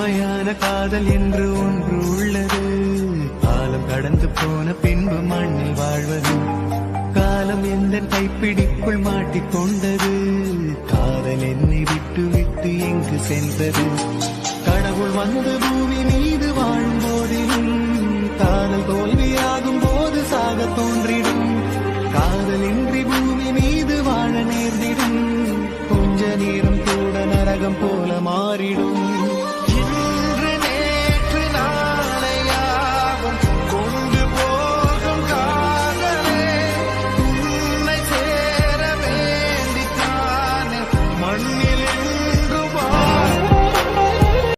உண்மையான காதல் என்று ஒன்று உள்ளது. காலம் கடந்து போன பின்பு மண்ணில் வாழ்வது. காலம் எந்த கைப்பிடிக்குள் மாட்டிக்கொண்டது. காதல் என்னை விட்டு விட்டு எங்கு சென்றது. கடவுள் வந்து பூமி மீது வாழும் போதிலும் காதல் தோல்வியாகும் போது சாக தோன்றிடும். காதல் இன்றி பூமி மீது வாழ நேர்ந்திடும். கொஞ்ச நேரம் கூட நரகம் போல மாறிடும்.